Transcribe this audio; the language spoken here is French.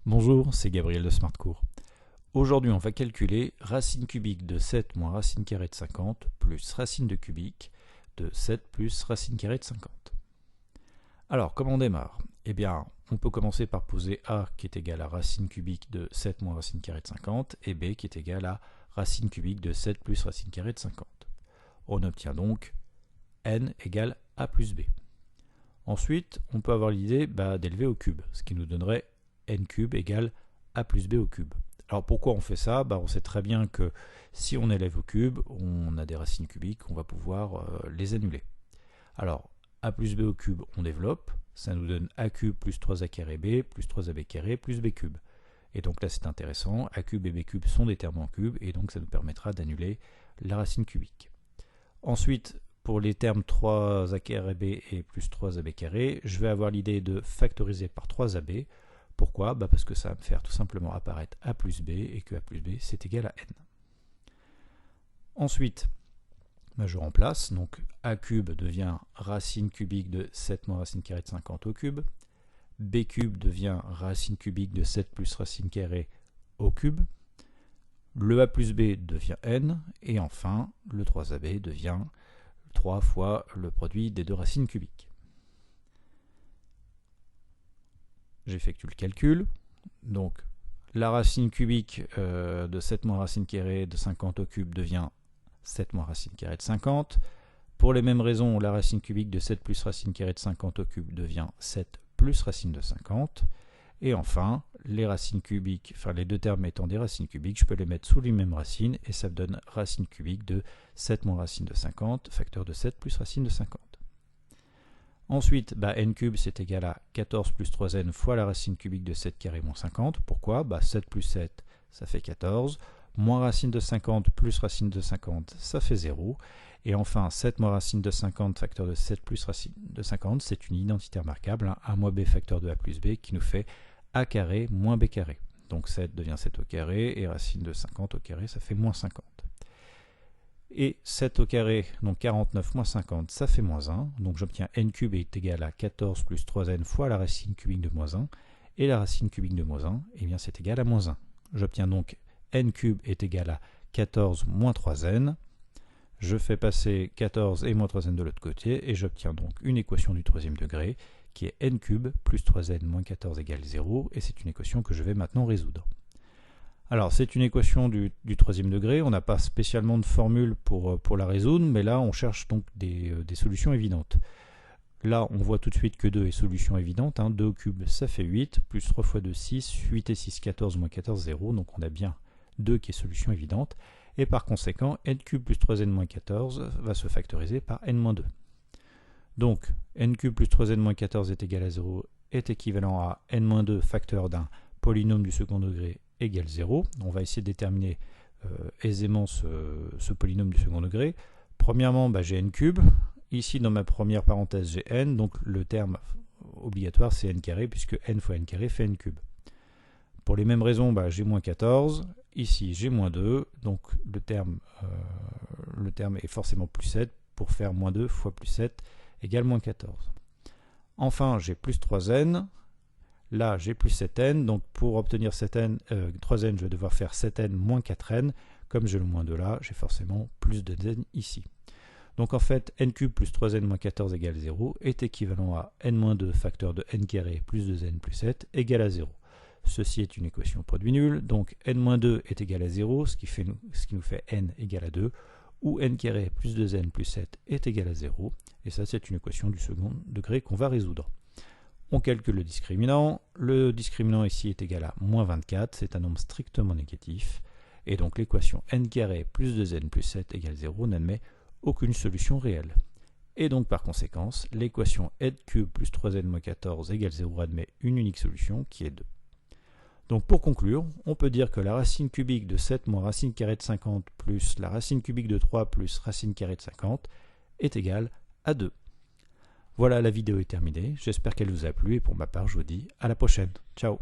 Bonjour, c'est Gabriel de SmartCours. Aujourd'hui, on va calculer racine cubique de 7 moins racine carrée de 50 plus racine de cubique de 7 plus racine carrée de 50. Alors, comment on démarre? Eh bien, on peut commencer par poser A qui est égal à racine cubique de 7 moins racine carrée de 50 et B qui est égal à racine cubique de 7 plus racine carrée de 50. On obtient donc n égale A plus B. Ensuite, on peut avoir l'idée d'élever au cube, ce qui nous donnerait n cube égale a plus b au cube. Alors pourquoi on fait ça? On sait très bien que si on élève au cube, on a des racines cubiques, on va pouvoir les annuler. Alors a plus b au cube, on développe, ça nous donne a cube plus 3a carré b plus 3ab carré plus b cube. Et donc là c'est intéressant, a cube et b cube sont des termes en cube, et donc ça nous permettra d'annuler la racine cubique. Ensuite, pour les termes 3a carré b et plus 3ab carré, je vais avoir l'idée de factoriser par 3ab. Pourquoi? Parce que ça va me faire tout simplement apparaître a plus b et que a plus b c'est égal à n. Ensuite, je remplace, donc a cube devient racine cubique de 7 moins racine carrée de 50 au cube, b cube devient racine cubique de 7 plus racine carrée au cube, le a plus b devient n, et enfin le 3ab devient 3 fois le produit des deux racines cubiques. J'effectue le calcul, donc la racine cubique de 7 moins racine carrée de 50 au cube devient 7 moins racine carrée de 50. Pour les mêmes raisons, la racine cubique de 7 plus racine carrée de 50 au cube devient 7 plus racine de 50. Et enfin, les racines cubiques, enfin les deux termes étant des racines cubiques, je peux les mettre sous les mêmes racines et ça me donne racine cubique de 7 moins racine de 50, facteur de 7 plus racine de 50. Ensuite, n cube c'est égal à 14 plus 3n fois la racine cubique de 7 carré moins 50. Pourquoi? 7 plus 7, ça fait 14. Moins racine de 50 plus racine de 50, ça fait 0. Et enfin, 7 moins racine de 50 facteur de 7 plus racine de 50, c'est une identité remarquable, a moins b facteur de a plus b qui nous fait a carré moins b carré. Donc 7 devient 7 au carré et racine de 50 au carré, ça fait moins 50. Et 7 au carré, donc 49 moins 50, ça fait moins 1. Donc j'obtiens n cube est égal à 14 plus 3n fois la racine cubique de moins 1. Et la racine cubique de moins 1, eh bien c'est égal à moins 1. J'obtiens donc n cube est égal à 14 moins 3n. Je fais passer 14 et moins 3n de l'autre côté, et j'obtiens donc une équation du troisième degré, qui est n cube plus 3n moins 14 égale 0, et c'est une équation que je vais maintenant résoudre. Alors, c'est une équation du troisième degré, on n'a pas spécialement de formule pour la résoudre, mais là, on cherche donc des solutions évidentes. Là, on voit tout de suite que 2 est solution évidente, 2 au cube, ça fait 8, plus 3 fois 2, 6, 8 et 6, 14, moins 14, 0, donc on a bien 2 qui est solution évidente, et par conséquent, n cube plus 3n moins 14 va se factoriser par n moins 2. Donc, n cube plus 3n moins 14 est égal à 0, est équivalent à n moins 2 facteur d'un polynôme du second degré égale 0. On va essayer de déterminer aisément ce polynôme du second degré. Premièrement, j'ai n cube. Ici, dans ma première parenthèse, j'ai n, donc le terme obligatoire, c'est n carré, puisque n fois n carré fait n cube. Pour les mêmes raisons, j'ai moins 14. Ici, j'ai moins 2, donc le terme est forcément plus 7, pour faire moins 2 fois plus 7 égale moins 14. Enfin, j'ai plus 3n. Là, j'ai plus 7n, donc pour obtenir 3n, je vais devoir faire 7n moins 4n. Comme j'ai le moins 2 là, j'ai forcément plus de n ici. Donc en fait, n cube plus 3n moins 14 égale 0 est équivalent à n moins 2 facteur de n carré plus 2n plus 7 égale à 0. Ceci est une équation produit nul, donc n moins 2 est égal à 0, ce qui nous fait n égale à 2, ou n carré plus 2n plus 7 est égal à 0, et ça c'est une équation du second degré qu'on va résoudre. On calcule le discriminant ici est égal à moins 24, c'est un nombre strictement négatif, et donc l'équation n carré plus 2n plus 7 égale 0 n'admet aucune solution réelle. Et donc par conséquence, l'équation n cube plus 3n moins 14 égale 0 admet une unique solution qui est 2. Donc pour conclure, on peut dire que la racine cubique de 7 moins racine carrée de 50 plus la racine cubique de 3 plus racine carrée de 50 est égale à 2. Voilà, la vidéo est terminée, j'espère qu'elle vous a plu et pour ma part je vous dis à la prochaine. Ciao.